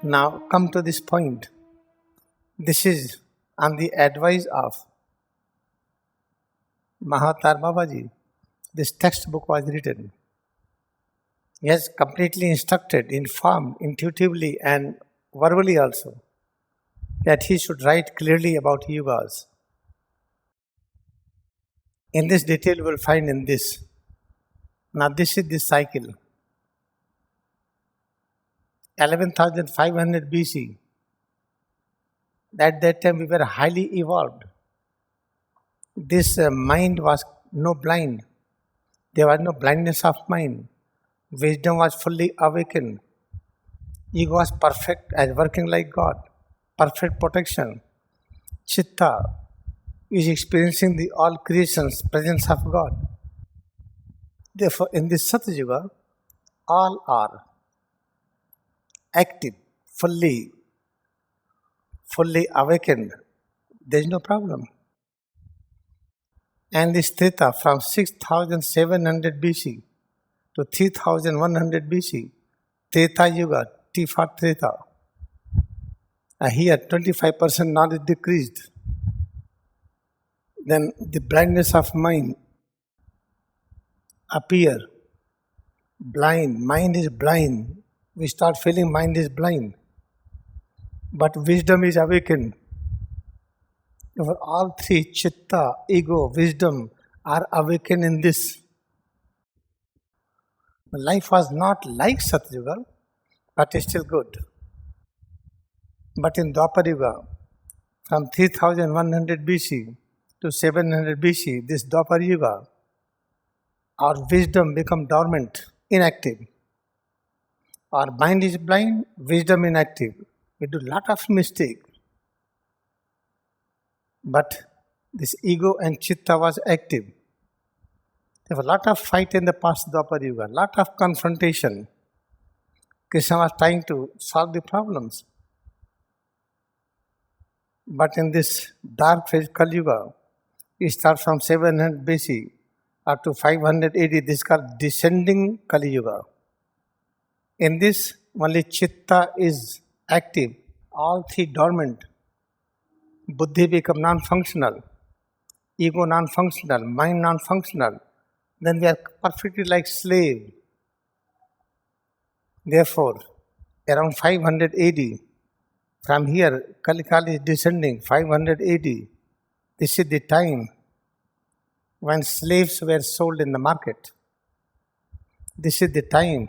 Now come to this point. This is on the advice of Mahatar Babaji. This textbook was written. He has completely instructed, informed, intuitively and verbally also that he should write clearly about yugas. In this detail you will find in this. Now this is the cycle. 11,500 BC. At that time we were highly evolved. This mind was no blind. There was no blindness of mind. Wisdom was fully awakened. Ego was perfect as working like God. Perfect protection. Chitta is experiencing the all creations, presence of God. Therefore, in this Satya Yuga, all are active, fully awakened. There is no problem. And this Treta from 6700 BC to 3100 BC, Treta Yuga, T for Treta. Here 25% knowledge decreased. Then the blindness of mind appear. Blind, mind is blind. We start feeling mind is blind. But wisdom is awakened. All three, chitta, ego, wisdom, are awakened in this. Life was not like Satyuga, but it's still good. But in Dwapar Yuga, from 3100 BC to 700 BC, this Dwapar Yuga, our wisdom become dormant, inactive. Our mind is blind, wisdom inactive. We do lot of mistake. But this ego and chitta was active. There was a lot of fight in the past Dwapar Yuga, lot of confrontation. Krishna was trying to solve the problems. But in this dark phase Kali Yuga, it starts from 700 BC up to 500 AD. This is called descending Kali Yuga. In this, only chitta is active, all three dormant. Buddhi become non-functional, ego non-functional, mind non-functional. Then we are perfectly like slave. Therefore, around 500 AD, from here Kali is descending, 500 AD. This is the time when slaves were sold in the market. This is the time.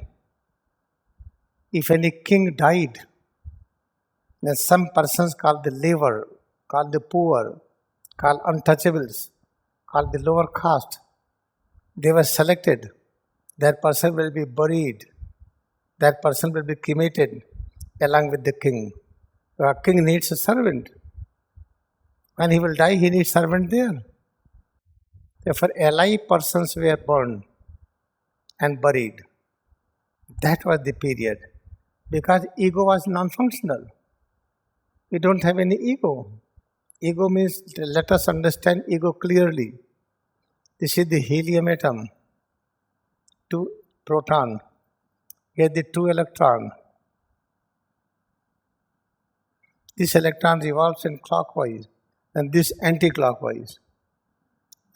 If any king died, then some persons called the labor, called the poor, called untouchables, called the lower caste, they were selected. That person will be buried. That person will be cremated along with the king. A king needs a servant. When he will die, he needs a servant there. Therefore, alive persons were burned and buried. That was the period. Because ego was non-functional. We don't have any ego. Ego means, let us understand ego clearly. This is the helium atom. 2 proton. Here the 2 electron. This electron revolves in clockwise and this anti-clockwise.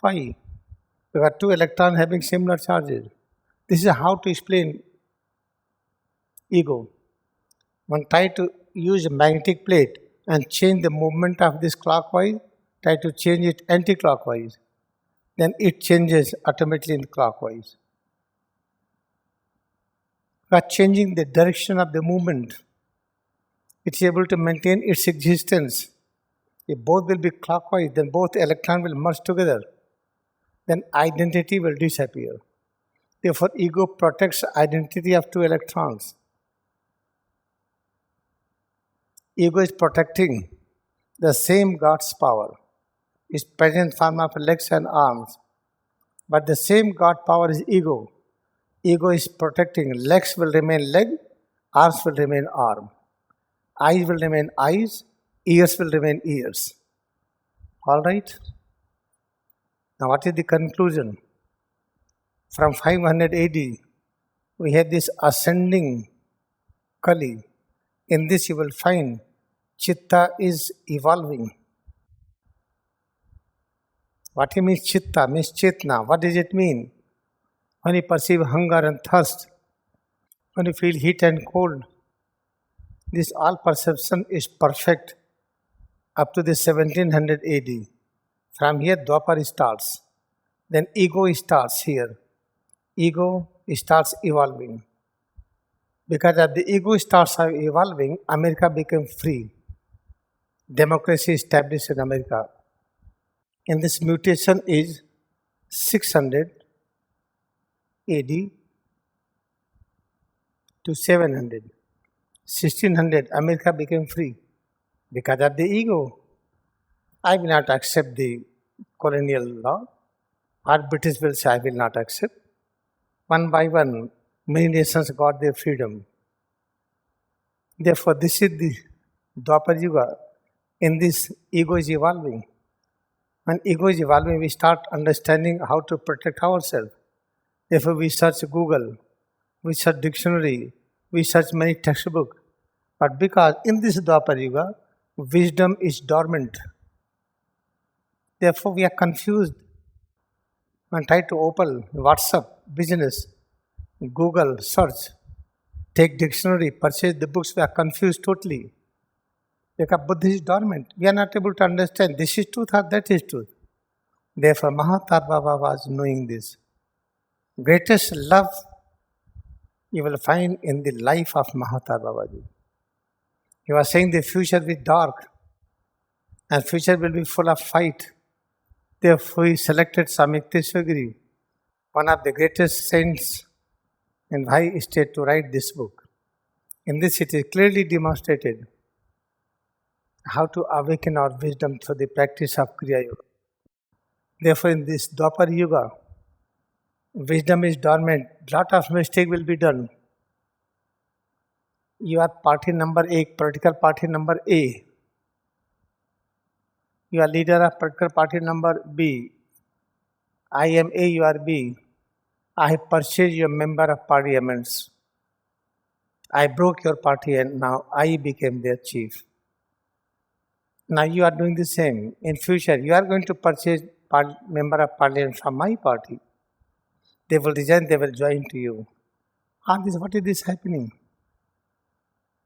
Why? We have 2 electrons having similar charges. This is how to explain ego. One try to use a magnetic plate and change the movement of this clockwise, try to change it anti-clockwise, then it changes automatically in clockwise. By changing the direction of the movement, it is able to maintain its existence. If both will be clockwise, then both electrons will merge together. Then identity will disappear. Therefore, ego protects identity of 2 electrons. Ego is protecting the same God's power, its present form of legs and arms. But the same God power is ego. Ego is protecting. Legs will remain leg, arms will remain arm. Eyes will remain eyes, ears will remain ears. Alright? Now what is the conclusion? From 500 AD, we have this ascending Kali. In this you will find Chitta is evolving. What he means Chitta means Chetna. What does it mean? When you perceive hunger and thirst, when you feel heat and cold, this all perception is perfect up to the 1700 AD. From here Dwapar starts. Then ego starts here. Ego starts evolving. Because as the ego starts evolving, America became free. Democracy established in America. And this mutation is 600 AD to 700. 1600, America became free. Because of the ego, I will not accept the colonial law. Or British will say, I will not accept. One by one, many nations got their freedom. Therefore, this is the Dwapar Yuga. In this, ego is evolving. When ego is evolving, we start understanding how to protect ourselves. Therefore, we search Google, we search dictionary, we search many textbooks. But because in this Dwapar Yuga, wisdom is dormant. Therefore, we are confused. When try to open WhatsApp, business, Google, search, take dictionary, purchase the books, we are confused totally. Because Buddha is dormant. We are not able to understand this is truth or that is truth. Therefore, Mahatar Baba was knowing this. Greatest love you will find in the life of Mahatar Babaji. He was saying the future will be dark and future will be full of fight. Therefore, he selected Swami Yukteswar, one of the greatest saints in high state, to write this book. In this, it is clearly demonstrated how to awaken our wisdom through the practice of Kriya Yoga. Therefore, in this Dwapar Yuga, wisdom is dormant. Lot of mistake will be done. You are party number A, political party number A. You are leader of political party number B. I am A, you are B. I have purchased your member of parliaments. I broke your party and now I became their chief. Now you are doing the same. In future, you are going to purchase member of parliament from my party. They will resign, they will join to you. What is this happening?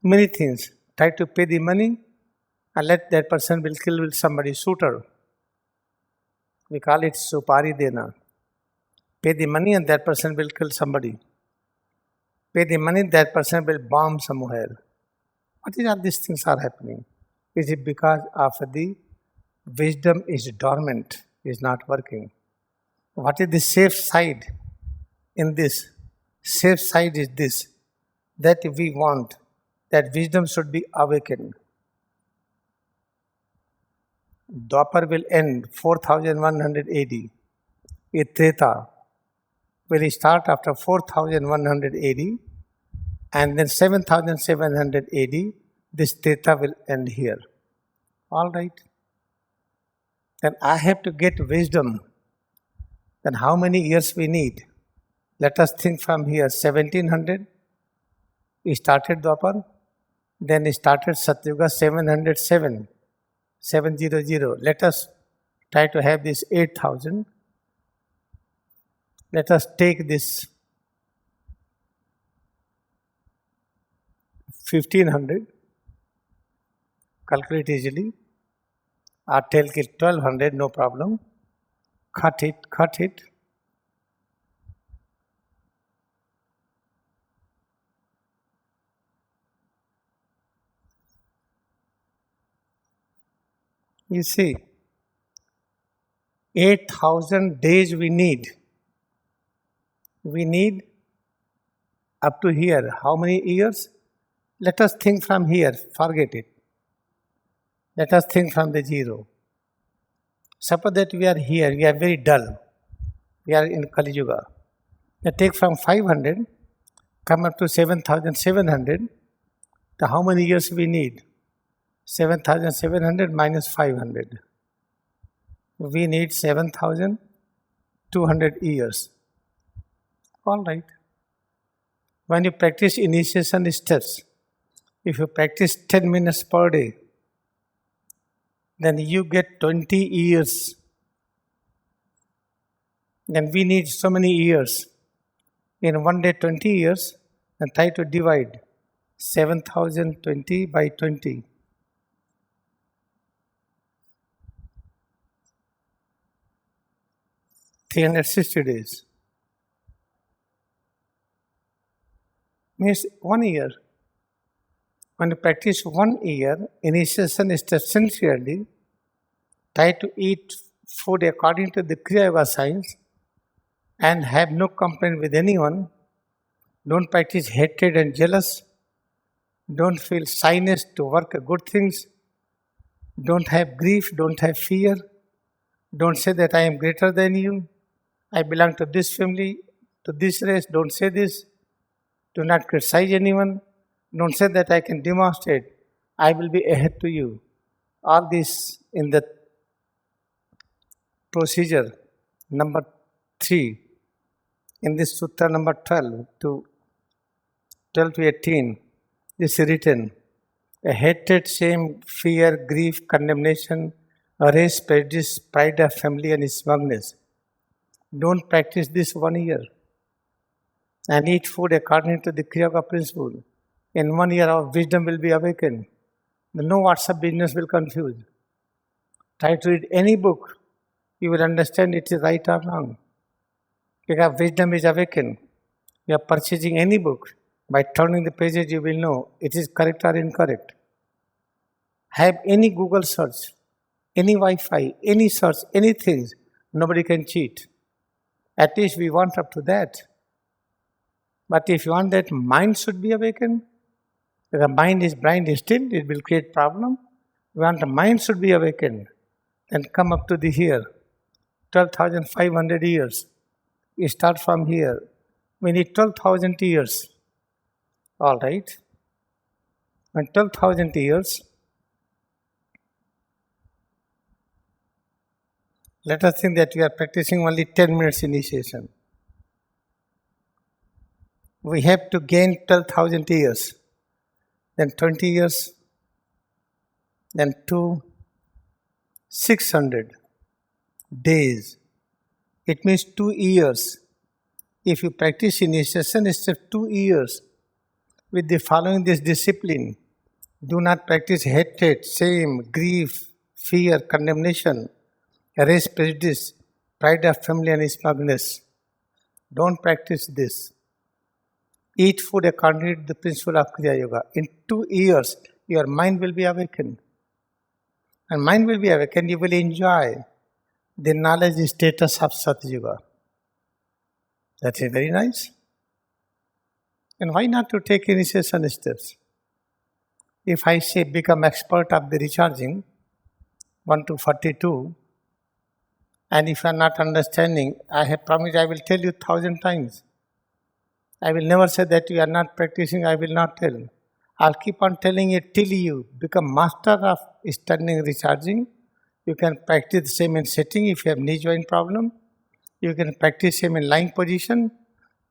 Many things. Try to pay the money and let that person will kill with somebody, shooter. We call it supari dena. Pay the money and that person will kill somebody. Pay the money, that person will bomb somewhere. What is all these things are happening? Is it because of the wisdom is dormant, is not working? What is the safe side in this? Safe side is this, that we want that wisdom should be awakened. Dwapar will end 4100 AD. A Treta will start after 4100 AD, and then 7700 AD, this Treta will end here. All right. Then I have to get wisdom. Then how many years we need? Let us think from here. 1700, we started Dwapar. Then we started Satyuga 707. 700. Let us try to have this 8000. Let us take this 1500. Calculate easily. Or take it 1200, no problem. Cut it. You see, 8000 days we need. We need up to here. How many years? Let us think from here. Forget it. Let us think from the zero. Suppose that we are here. We are very dull. We are in Kali Yuga. Now take from 500, come up to 7700. So how many years we need? 7700 minus 500. We need 7200 years. All right. When you practice initiation steps, If you practice 10 minutes per day, then you get 20 years. Then we need so many years. In one day, 20 years, and try to divide 7,020 by 20. $360 days. Means 1 year. When you practice 1 year, initiation is to sincerely try to eat food according to the Kriya Yoga science and have no complaint with anyone. Don't practice hatred and jealous. Don't feel shyness to work good things. Don't have grief. Don't have fear. Don't say that I am greater than you. I belong to this family, to this race. Don't say this. Do not criticize anyone. Don't say that I can demonstrate. I will be ahead to you. All this in the procedure number 3 in this sutra number 12 to 18. This is written: a hatred, shame, fear, grief, condemnation, race, prejudice, pride of family, and smugness. Don't practice this 1 year and eat food according to the Kriya Yoga principle. In 1 year, our wisdom will be awakened. No WhatsApp business will confuse. Try to read any book. You will understand it is right or wrong. Because wisdom is awakened. You are purchasing any book. By turning the pages, you will know it is correct or incorrect. Have any Google search, any Wi-Fi, any search, anything. Nobody can cheat. At least we want up to that. But if you want that mind should be awakened, if the mind is blind still, it will create problem. We want the mind should be awakened. Then come up to the here. 12,500 years. We start from here. We need 12,000 years. All right. And 12,000 years, let us think that we are practicing only 10 minutes initiation. We have to gain 12,000 years. Then 20 years. Then 600 days. It means 2 years. If you practice initiation, it's 2 years. With the following this discipline, do not practice hatred, shame, grief, fear, condemnation, race, prejudice, pride of family, and smugness. Don't practice this. Eat food according to the principle of Kriya Yoga. In 2 years, your mind will be awakened. And mind will be awakened, you will enjoy the knowledge status of Satyuga. That is very nice. And why not to take initiation steps? If I say become expert of the recharging, 1 to 42, and if you are not understanding, I have promised I will tell you 1,000 times. I will never say that you are not practicing, I will not tell. I'll keep on telling it till you become master of standing recharging. You can practice the same in sitting if you have knee joint problem. You can practice same in lying position.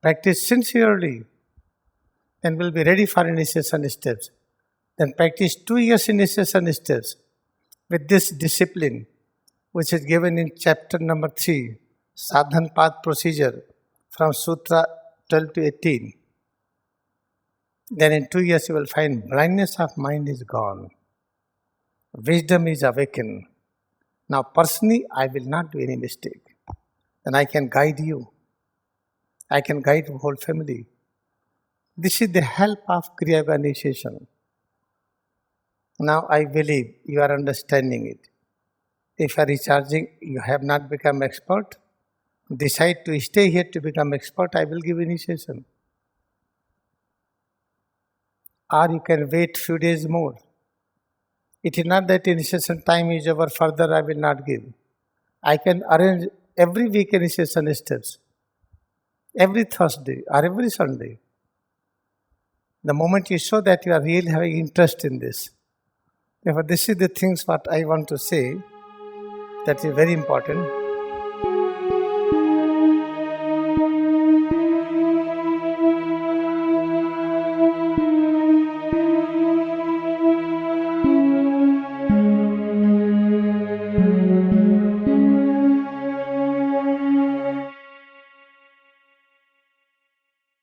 Practice sincerely. Then we'll be ready for initiation steps. Then practice 2 years initiation steps with this discipline, which is given in chapter number 3, Sadhan Path Procedure from Sutra 12 to 18. Then in 2 years you will find blindness of mind is gone. Wisdom is awakened. Now personally, I will not do any mistake. Then I can guide you. I can guide the whole family. This is the help of Kriya Yoga initiation. Now I believe you are understanding it. If you are recharging, you have not become expert, decide to stay here to become expert, I will give initiation. Or you can wait few days more. It is not that initiation time is over, further I will not give. I can arrange every week initiation steps, every Thursday or every Sunday. The moment you show that you are really having interest in this. Therefore, this is the things what I want to say that is very important.